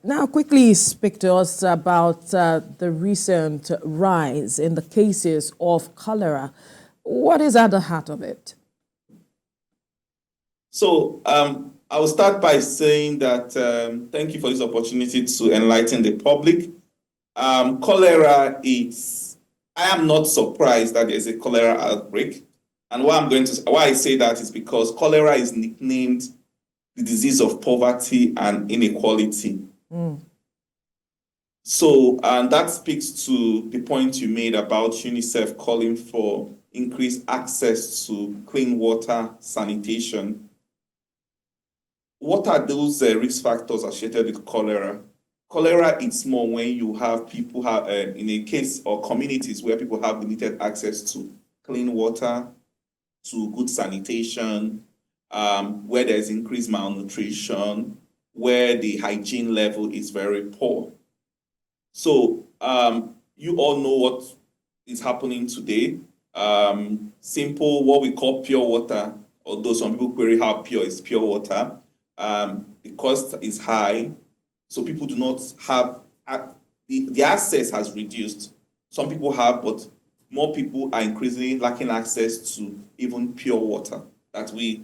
Now, quickly speak to us about the recent rise in the cases of cholera. What is at the heart of it? So I will start by saying that thank you for this opportunity to enlighten the public. Cholera is, I am not surprised that there's a cholera outbreak. And why I say that is because cholera is nicknamed the disease of poverty and inequality. So that speaks to the point you made about UNICEF calling for increased access to clean water, sanitation. What are those risk factors associated with cholera? Cholera is more when you have people in a case or communities where people have limited access to clean water, to good sanitation, where there's increased malnutrition, where the hygiene level is very poor. So you all know what is happening today. Simple, what we call pure water, although some people query how pure is pure water. The cost is high, so people do not have, the access has reduced. Some people have, but more people are increasingly lacking access to even pure water. That's the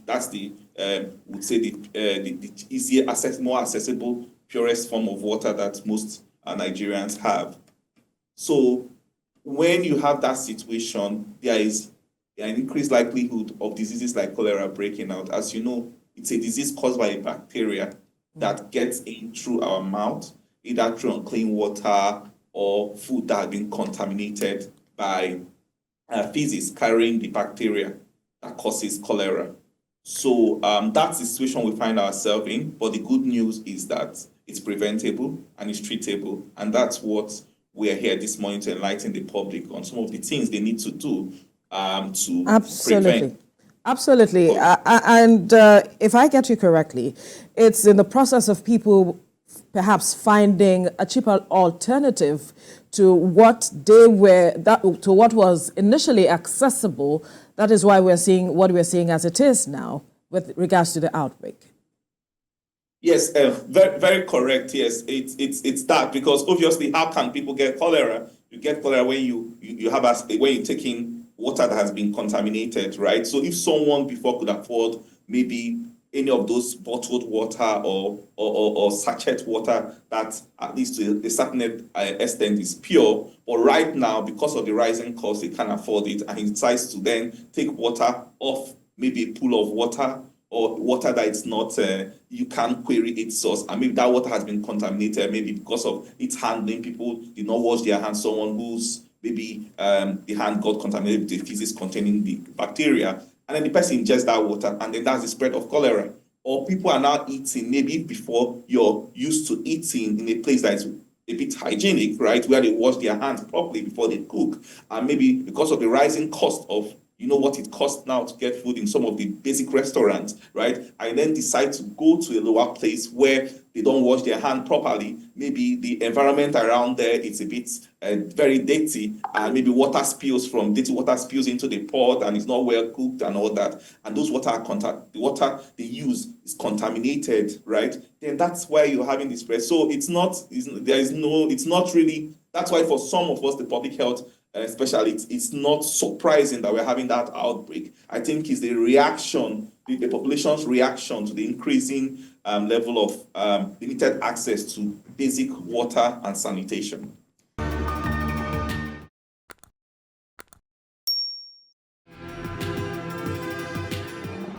would say the easier access, more accessible, purest form of water that most Nigerians have. So when you have that situation, there is an increased likelihood of diseases like cholera breaking out. As you know, it's a disease caused by a bacteria that gets in through our mouth, either through unclean water or food that has been contaminated by feces carrying the bacteria that causes cholera. So that's the situation we find ourselves in. But the good news is that it's preventable and it's treatable. And that's what we are here this morning to enlighten the public on some of the things they need to do to prevent. Absolutely. And if I get you correctly, it's in the process of people perhaps finding a cheaper alternative to what to what was initially accessible. That is why we're seeing what we're seeing as it is now with regards to the outbreak. Yes, very, very correct. Yes, it's that, because obviously, how can people get cholera? You get cholera when when you're taking water that has been contaminated, right? So if someone before could afford maybe any of those bottled water or sachet water that at least to a certain extent is pure, but right now because of the rising cost, they can't afford it, and he decides to then take water off maybe a pool of water or water that is not, you can't query its source, and maybe that water has been contaminated, maybe because of its handling, people did not wash their hands, someone who's maybe the hand got contaminated with the feces containing the bacteria, and then the person ingests that water, and then that's the spread of cholera. Or people are now eating, maybe before you're used to eating in a place that is a bit hygienic, right, where they wash their hands properly before they cook, and maybe because of the rising cost of, you know what it costs now to get food in some of the basic restaurants, right? I then decide to go to a lower place where they don't wash their hand properly. Maybe the environment around there is a bit very dirty, and maybe dirty water spills into the pot and it's not well cooked and all that. And those the water they use is contaminated, right? Then that's why you're having this spread. So it's not really, that's why for some of us, the public health especially, it's not surprising that we're having that outbreak. I think it's the reaction, the population's reaction to the increasing level of limited access to basic water and sanitation.